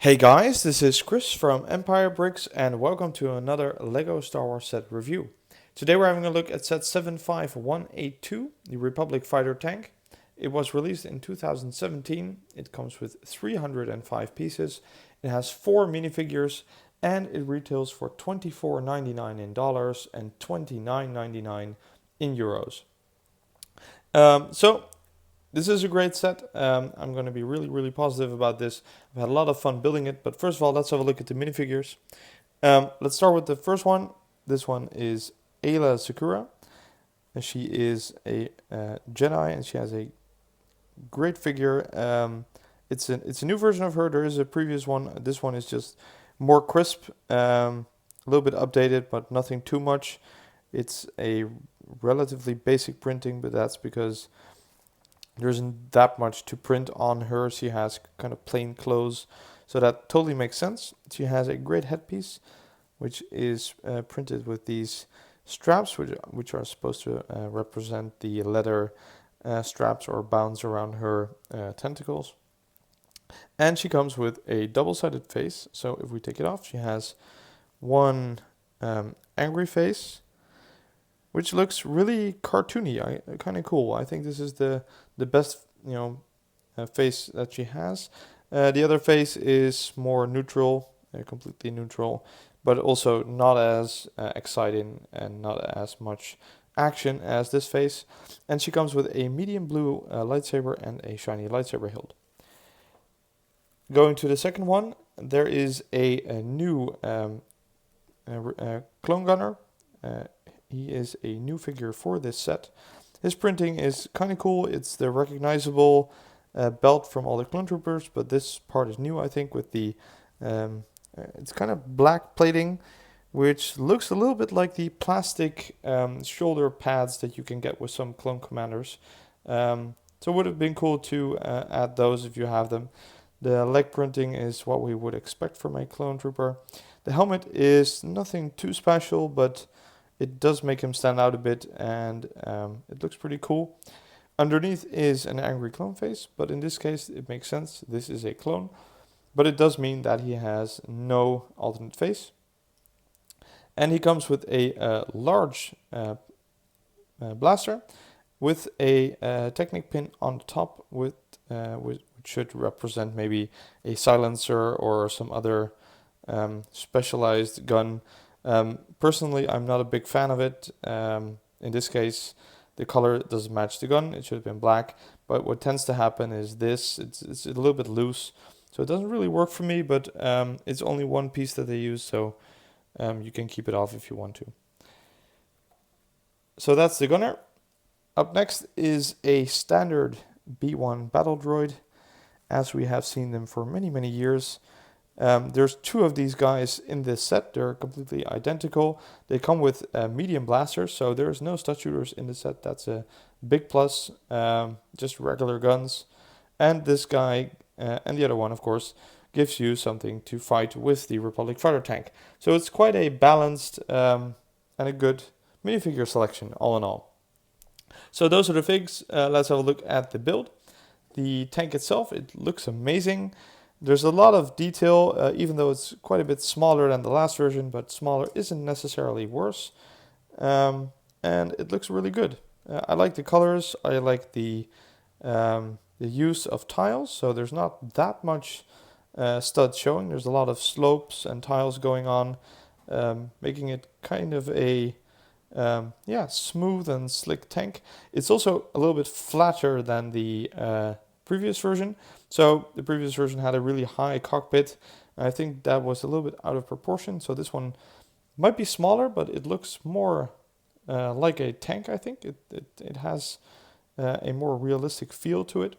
Hey guys, this is Chris from Empire Bricks and welcome to another LEGO Star Wars set review. Today we're having a look at set 75182, the Republic Fighter Tank. It was released in 2017, it comes with 305 pieces, it has 4 minifigures and it retails for $24.99 in dollars and $29.99 in euros. So this is a great set. I'm going to be really positive about this. I've had a lot of fun building it, but first of all, let's have a look at the minifigures. Let's start with the first one. This one is Ayla Secura. And she is a Jedi, and she has a great figure. It's a new version of her. There is a previous one. This one is just more crisp, a little bit updated, but nothing too much. It's a relatively basic printing, but that's because there isn't that much to print on her. She has kind of plain clothes, so that totally makes sense. She has a great headpiece, which is printed with these straps, which are supposed to represent the leather straps or bands around her tentacles. And she comes with a double-sided face, so if we take it off, she has one angry face, which looks really cartoony, kind of cool. I think this is the best, face that she has. The other face is more neutral, completely neutral, but also not as exciting and not as much action as this face. And she comes with a medium blue lightsaber and a shiny lightsaber hilt. Going to the second one, there is a new clone gunner. He is a new figure for this set. His printing is kind of cool. It's the recognizable belt from all the clone troopers, but this part is new, I think, with the it's kind of black plating, which looks a little bit like the plastic shoulder pads that you can get with some clone commanders. So it would have been cool to add those if you have them. The leg printing is what we would expect from a clone trooper. The helmet is nothing too special, but it does make him stand out a bit, and it looks pretty cool. Underneath is an angry clone face, but in this case it makes sense. This is a clone, but it does mean that he has no alternate face. And he comes with a large blaster with a Technic pin on the top, which should represent maybe a silencer or some other specialized gun. Personally, I'm not a big fan of it. In this case, the color doesn't match the gun. It should have been black. But what tends to happen is this. It's a little bit loose. So it doesn't really work for me, but it's only one piece that they use. So you can keep it off if you want to. So that's the gunner. Up next is a standard B1 battle droid, as we have seen them for many years. There's 2 of these guys in this set. They're completely identical. They come with medium blasters, so there's no stud shooters in the set. That's a big plus. Just regular guns. And this guy, and the other one, of course, gives you something to fight with the Republic Fighter Tank. So it's quite a balanced and a good minifigure selection, all in all. So those are the figs. Let's have a look at the build. The tank itself, it looks amazing. There's a lot of detail, even though it's quite a bit smaller than the last version, but smaller isn't necessarily worse. And it looks really good. I like the colors. I like the use of tiles. So there's not that much stud showing. There's a lot of slopes and tiles going on, making it kind of a smooth and slick tank. It's also a little bit flatter than the previous version. So the previous version had a really high cockpit. I think that was a little bit out of proportion. So this one might be smaller, but it looks more like a tank, I think. It has a more realistic feel to it.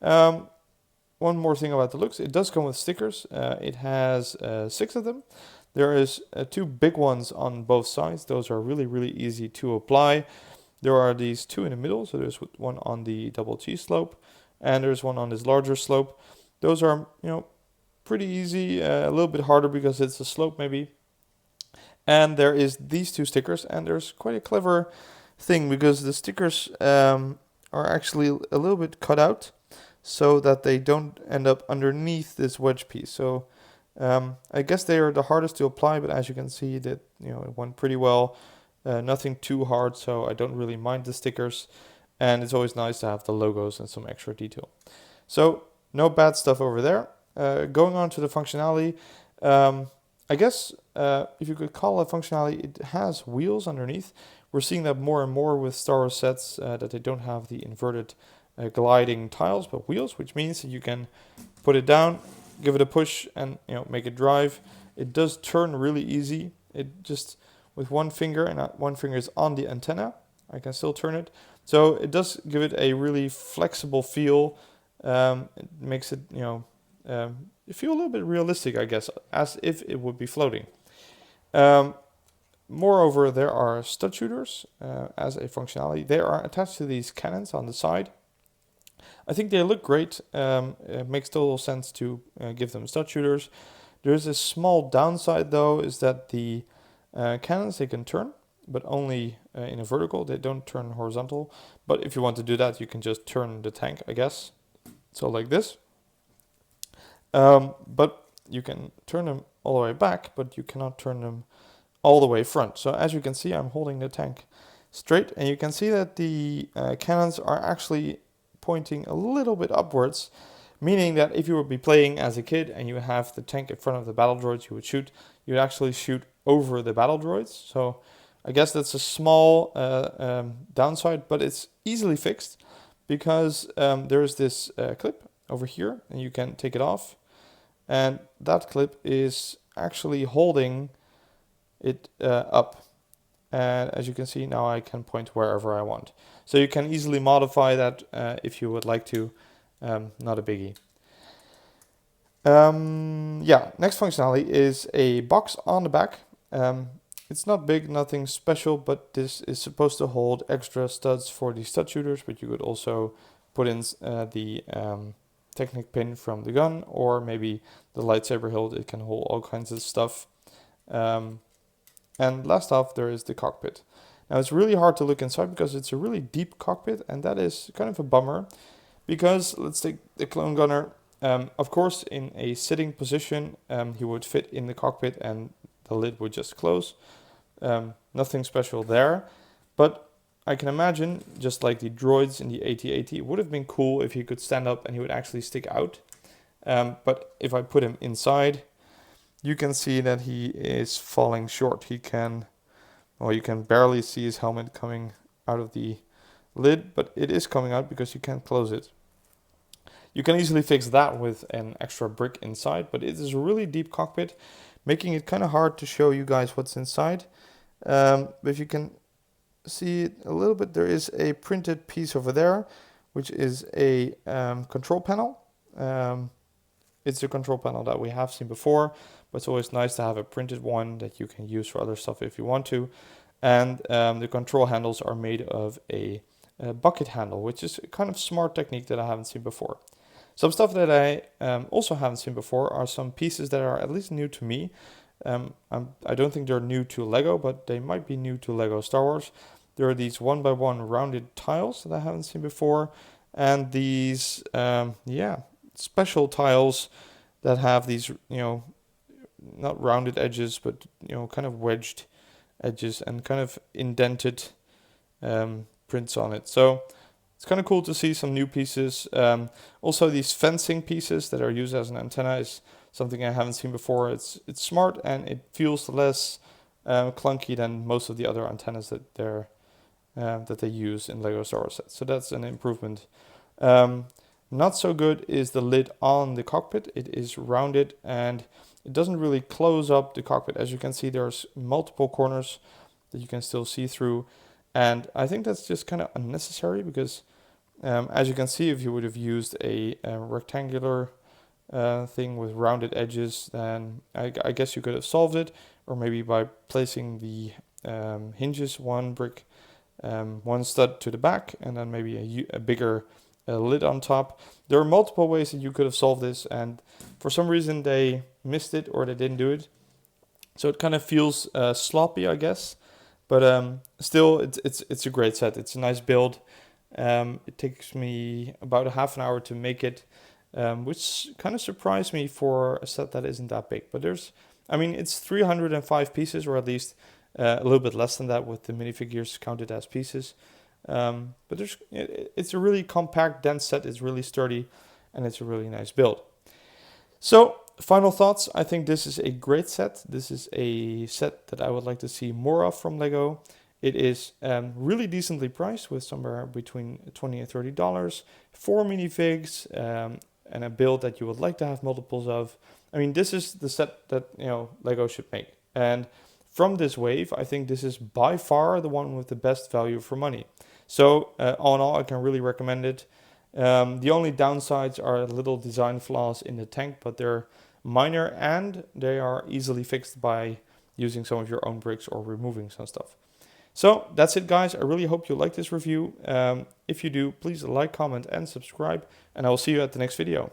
One more thing about the looks. It does come with stickers. It has 6 of them. There is 2 big ones on both sides. Those are really easy to apply. There are these 2 in the middle. So there's one on the double T slope, and there's one on this larger slope. Those are, pretty easy, a little bit harder because it's a slope maybe. And there is these 2 stickers, and there's quite a clever thing because the stickers are actually a little bit cut out. so that they don't end up underneath this wedge piece. So I guess they are the hardest to apply, but as you can see that, it went pretty well. Nothing too hard, so I don't really mind the stickers. And it's always nice to have the logos and some extra detail. So no bad stuff over there. Going on to the functionality, I guess if you could call it functionality, it has wheels underneath. We're seeing that more and more with Star Wars sets, that they don't have the inverted gliding tiles, but wheels, which means that you can put it down, give it a push, and make it drive. It does turn really easy. It just with one finger, and one finger is on the antenna, I can still turn it. So it does give it a really flexible feel. It makes it feel a little bit realistic, I guess, as if it would be floating. Moreover, there are stud shooters as a functionality. They are attached to these cannons on the side. I think they look great. It makes total sense to give them stud shooters. There's a small downside though, is that the cannons, they can turn, but only in a vertical. They don't turn horizontal. But if you want to do that, you can just turn the tank, I guess. So like this. But you can turn them all the way back, but you cannot turn them all the way front. So as you can see, I'm holding the tank straight, and you can see that the cannons are actually pointing a little bit upwards, meaning that if you would be playing as a kid and you have the tank in front of the battle droids you would actually shoot over the battle droids. So I guess that's a small downside, but it's easily fixed because there's this clip over here, and you can take it off, and that clip is actually holding it up. And as you can see, now I can point wherever I want. So you can easily modify that if you would like to. Not a biggie. Next functionality is a box on the back. It's not big, nothing special, but this is supposed to hold extra studs for the stud shooters, but you could also put in the Technic pin from the gun, or maybe the lightsaber hilt. It can hold all kinds of stuff. And last off, there is the cockpit. Now it's really hard to look inside because it's a really deep cockpit, and that is kind of a bummer. Because let's take the clone gunner. Of course, in a sitting position, he would fit in the cockpit and the lid would just close. Nothing special there. But I can imagine, just like the droids in the AT-AT, it would have been cool if he could stand up and he would actually stick out. But if I put him inside, you can see that he is falling short. You can barely see his helmet coming out of the lid, but it is coming out because you can't close it. You can easily fix that with an extra brick inside, but it is a really deep cockpit, making it kind of hard to show you guys what's inside. But if you can see it a little bit, there is a printed piece over there, which is a control panel. It's a control panel that we have seen before, but it's always nice to have a printed one that you can use for other stuff if you want to. And the control handles are made of a bucket handle, which is a kind of smart technique that I haven't seen before. Some stuff that I also haven't seen before are some pieces that are at least new to me. I don't think they're new to Lego, but they might be new to Lego Star Wars. There are these 1x1 rounded tiles that I haven't seen before, and these special tiles that have these not rounded edges, but kind of wedged edges and kind of indented prints on it. So it's kind of cool to see some new pieces. Also, these fencing pieces that are used as an antenna is something I haven't seen before. It's smart, and it feels less clunky than most of the other antennas that they use in Lego Star Wars sets. So that's an improvement. Not so good is the lid on the cockpit. It is rounded and it doesn't really close up the cockpit. As you can see, there's multiple corners that you can still see through. And I think that's just kind of unnecessary because as you can see, if you would have used a rectangular thing with rounded edges, then I guess you could have solved it. Or maybe by placing the hinges, one brick, one stud to the back, and then maybe a bigger lid on top. There are multiple ways that you could have solved this, and for some reason they missed it or they didn't do it. So it kind of feels sloppy, I guess. But still, it's a great set. It's a nice build. It takes me about a half an hour to make it, which kind of surprised me for a set that isn't that big. But it's 305 pieces, or at least a little bit less than that with the minifigures counted as pieces. But it's a really compact, dense set. It's really sturdy, and it's a really nice build. So, final thoughts. I think this is a great set. This is a set that I would like to see more of from LEGO. It is really decently priced, with somewhere between $20 and $30 for minifigs, and a build that you would like to have multiples of. I mean, this is the set that LEGO should make. And from this wave, I think this is by far the one with the best value for money. So all in all, I can really recommend it. The only downsides are little design flaws in the tank, but they're minor and they are easily fixed by using some of your own bricks or removing some stuff. So that's it, guys. I really hope you like this review. If you do, please like, comment, and subscribe, and I will see you at the next video.